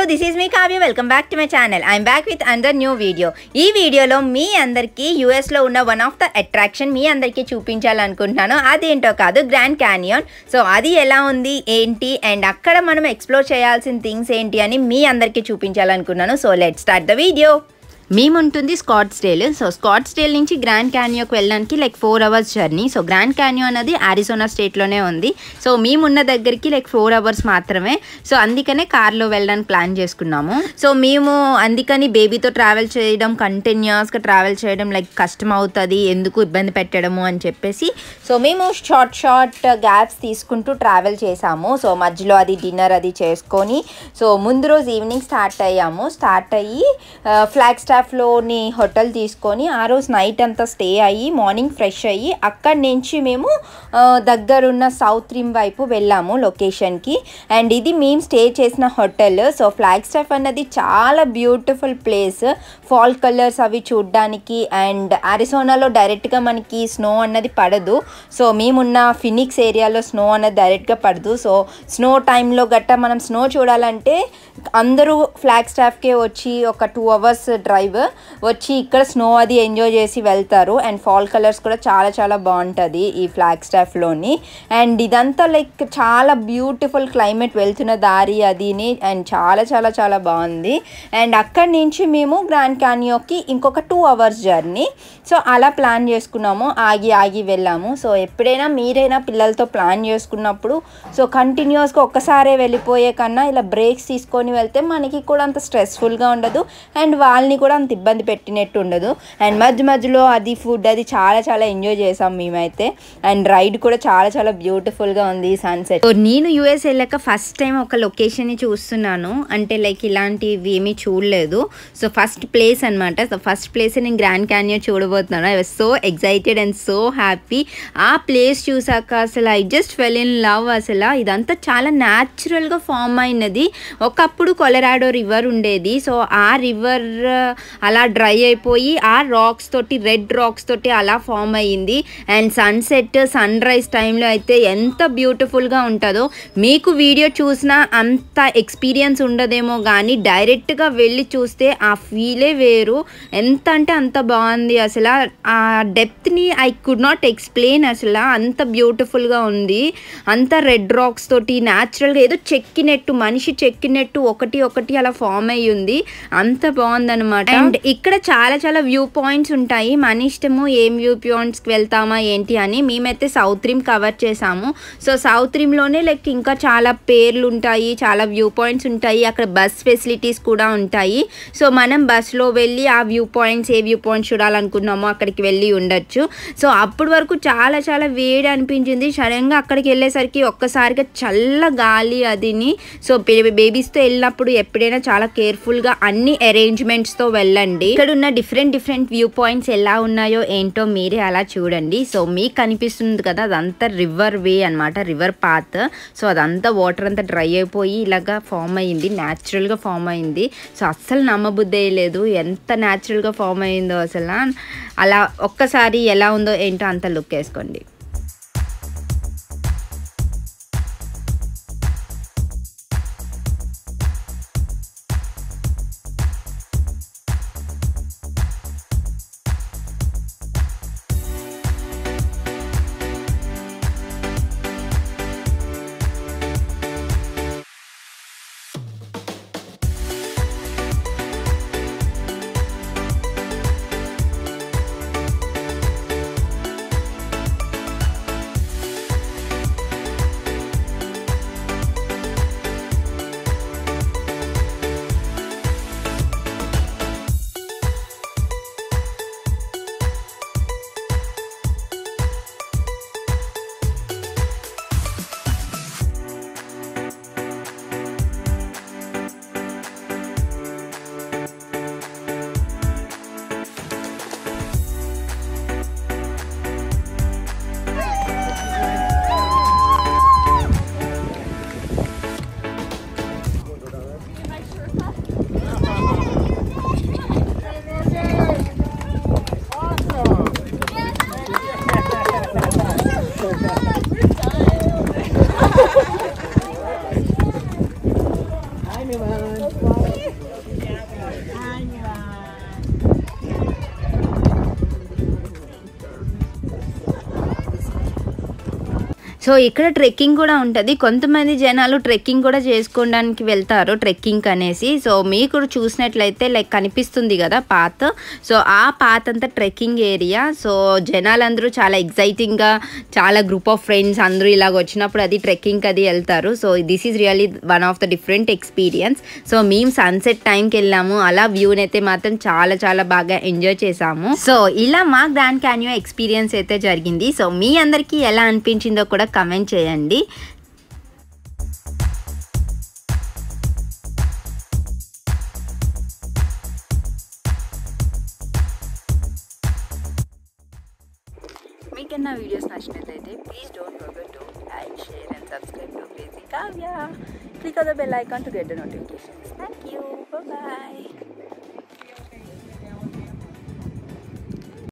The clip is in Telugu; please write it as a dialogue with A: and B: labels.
A: this is me Kavya. Welcome back to my channel. I'm back with another new video. ఈ వీడియోలో మీ అందరికీ యూఎస్ లో ఉన్న వన్ ఆఫ్ ద అట్రాక్షన్ మీ అందరికీ చూపించాలనుకుంటున్నాను. అదేంటో కాదు, గ్రాండ్ క్యానియన్. సో అది ఎలా ఉంది ఏంటి అండ్ అక్కడ మనం ఎక్స్ప్లోర్ చేయాల్సిన థింగ్స్ ఏంటి అని మీ అందరికీ చూపించాలనుకున్నాను. So let's start the video. మేముంటుంది స్కాట్స్డేల్. సో స్కాట్స్డేల్ నుంచి గ్రాండ్ క్యానియోన్కి వెళ్ళడానికి like 4 hours journey. So Grand Canyon అనేది అరిజోనా స్టేట్లోనే ఉంది. సో మేమున్న దగ్గరికి లైక్ 4 hours మాత్రమే. సో అందుకనే కార్లో వెళ్ళడానికి ప్లాన్ చేసుకున్నాము. సో మేము అందుకని బేబీతో ట్రావెల్ చేయడం, కంటిన్యూస్గా ట్రావెల్ చేయడం లైక్ కష్టం అవుతుంది, ఎందుకు ఇబ్బంది పెట్టడము అని చెప్పేసి సో మేము షార్ట్ గ్యాప్స్ తీసుకుంటూ ట్రావెల్ చేసాము. సో మధ్యలో అది డిన్నర్ అది చేసుకొని సో ముందు రోజు ఈవినింగ్ స్టార్ట్ అయ్యి ఫ్లాగ్ స్టాఫ్లోని హోటల్ తీసుకొని ఆ రోజు నైట్ అంతా స్టే అయ్యి మార్నింగ్ ఫ్రెష్ అయ్యి అక్కడి నుంచి మేము దగ్గరున్న సౌత్ రిమ్ వైపు వెళ్ళాము లొకేషన్కి. అండ్ ఇది మేము స్టే చేసిన హోటల్. సో ఫ్లాగ్ స్టాఫ్ అన్నది చాలా బ్యూటిఫుల్ ప్లేస్, ఫాల్ కలర్స్ అవి చూడడానికి. అండ్ అరిజోనాలో డైరెక్ట్గా మనకి స్నో అన్నది పడదు. సో మేమున్న ఫినిక్స్ ఏరియాలో స్నో అన్నది డైరెక్ట్గా పడదు. సో స్నో టైంలో గట్టా మనం స్నో చూడాలంటే అందరూ ఫ్లాగ్ స్టాఫ్కే వచ్చి ఒక 2 hours డ్రైవ్ వచ్చి ఇక్కడ స్నో అది ఎంజాయ్ చేసి వెళ్తారు. అండ్ ఫాల్ కలర్స్ కూడా చాలా చాలా బాగుంటుంది ఈ ఫ్లాగ్ స్టాఫ్లోని. అండ్ ఇదంతా లైక్ చాలా బ్యూటిఫుల్ క్లైమేట్, వెళ్తున్న దారి అదిని అండ్ చాలా చాలా చాలా బాగుంది. అండ్ అక్కడి నుంచి మేము గ్రాండ్ క్యానియోన్కి ఇంకొక 2 hours జర్నీ. సో అలా ప్లాన్ చేసుకున్నాము, ఆగి వెళ్ళాము. సో ఎప్పుడైనా మీరైనా పిల్లలతో ప్లాన్ చేసుకున్నప్పుడు సో కంటిన్యూస్గా ఒక్కసారే వెళ్ళిపోయే కన్నా ఇలా బ్రేక్స్ తీసుకొని వెళ్తే మనకి కూడా అంత స్ట్రెస్ఫుల్గా ఉండదు అండ్ వాళ్ళని కూడా అంత ఇబ్బంది పెట్టినట్టు ఉండదు. అండ్ మధ్యలో అది ఫుడ్ అది చాలా చాలా ఎంజాయ్ చేసాం మేమైతే. అండ్ రైడ్ కూడా చాలా చాలా బ్యూటిఫుల్గా ఉంది సన్సెట్. సో నేను యూఎస్ వెళ్ళాక ఫస్ట్ టైం ఒక లొకేషన్ని చూస్తున్నాను, అంటే లైక్ ఇలాంటివి ఏమీ చూడలేదు. సో ఫస్ట్ ప్లేస్ అనమాట. సో ఫస్ట్ ప్లేస్ నేను గ్రాండ్ క్యానియన్ చూడబోతున్నాను. I was so excited and so happy. ఆ ప్లేస్ చూసాక అసలు I just fell in love. అసలు ఇదంతా చాలా న్యాచురల్గా ఫామ్ అయినది. ఒకప్పుడు కొలరాడో రివర్ ఉండేది. సో ఆ రివర్ అలా డ్రై అయిపోయి ఆ రాక్స్ తోటి, రెడ్ రాక్స్ తోటి అలా ఫామ్ అయ్యింది. అండ్ సన్సెట్ సన్ రైజ్ టైంలో అయితే ఎంత బ్యూటిఫుల్గా ఉంటుందో. మీకు వీడియో చూసినా అంత ఎక్స్పీరియన్స్ ఉండదేమో కానీ డైరెక్ట్గా వెళ్ళి చూస్తే ఆ ఫీలే వేరు. ఎంత అంటే అంత బాగుంది. అసలు ఆ డెప్త్ని ఐ కుడ్ నాట్ ఎక్స్ప్లెయిన్. అసలు అంత బ్యూటిఫుల్గా ఉంది. అంత రెడ్ రాక్స్ తోటి న్యాచురల్గా ఏదో చెక్కినట్టు, మనిషి చెక్కినట్టు ఒకటి అలా ఫామ్ అయ్యి ఉంది. అంత బాగుందనమాట. అండ్ ఇక్కడ చాలా చాలా వ్యూ పాయింట్స్ ఉంటాయి. మన ఇష్టము ఏం వ్యూ పాయింట్స్కి వెళ్తామా ఏంటి అని. మేమైతే సౌత్ రిమ్ కవర్ చేసాము. సో సౌత్ రిమ్లోనే లైక్ ఇంకా చాలా పేర్లు ఉంటాయి, చాలా వ్యూ పాయింట్స్ ఉంటాయి. అక్కడ బస్ ఫెసిలిటీస్ కూడా ఉంటాయి. సో మనం బస్లో వెళ్ళి ఆ వ్యూ పాయింట్స్, ఏ వ్యూ పాయింట్స్ చూడాలనుకున్నామో అక్కడికి వెళ్ళి ఉండొచ్చు. సో అప్పటి వరకు చాలా చాలా వేడి అనిపించింది. సడన్గా అక్కడికి వెళ్ళేసరికి ఒక్కసారిగా చల్ల గాలి అదిని. సో బేబీస్తో వెళ్ళినప్పుడు ఎప్పుడైనా చాలా కేర్ఫుల్గా అన్ని అరేంజ్మెంట్స్తో వెళ్ళండి. ఇక్కడ ఉన్న డిఫరెంట్ వ్యూ పాయింట్స్ ఎలా ఉన్నాయో ఏంటో మీరే అలా చూడండి. సో మీకు కనిపిస్తుంది కదా, అదంతా రివర్ వే అనమాట, రివర్ పాత్. సో అదంతా వాటర్ అంతా డ్రై అయిపోయి ఇలాగా ఫామ్ అయ్యింది, న్యాచురల్గా ఫామ్ అయింది. సో అస్సలు నమ్మబుద్ధి లేదు ఎంత న్యాచురల్గా ఫామ్ అయిందో. అసలు అలా ఒక్కసారి ఎలా ఉందో ఏంటో అంత లుక్ వేసుకోండి. సో ఇక్కడ ట్రెక్కింగ్ కూడా ఉంటుంది. కొంతమంది జనాలు ట్రెక్కింగ్ కూడా చేసుకోవడానికి వెళ్తారు ట్రెక్కింగ్ అనేసి. సో మీకు చూసినట్లయితే లైక్ కనిపిస్తుంది కదా పాత్. సో ఆ పాత్ అంతా ట్రెక్కింగ్ ఏరియా. సో జనాలందరూ చాలా ఎగ్జైటింగ్గా, చాలా గ్రూప్ ఆఫ్ ఫ్రెండ్స్ అందరూ ఇలాగ వచ్చినప్పుడు అది ట్రెక్కింగ్ అది వెళ్తారు. So this is really one of the different experience. So మేము సన్సెట్ టైంకి వెళ్ళాము. అలా వ్యూని అయితే మాత్రం చాలా చాలా బాగా ఎంజాయ్ చేసాము. సో ఇలా మా గ్రాండ్ క్యానియన్ ఎక్స్పీరియన్స్ అయితే జరిగింది. సో మీ అందరికీ ఎలా అనిపించిందో కూడా కమెంట్ చేయండి. మీకు నా వీడియోస్ నచ్చినట్లయితే please don't forget to like, share and subscribe to crazy Kavya. Click on the bell icon to get the notifications. Thank you. Bye bye.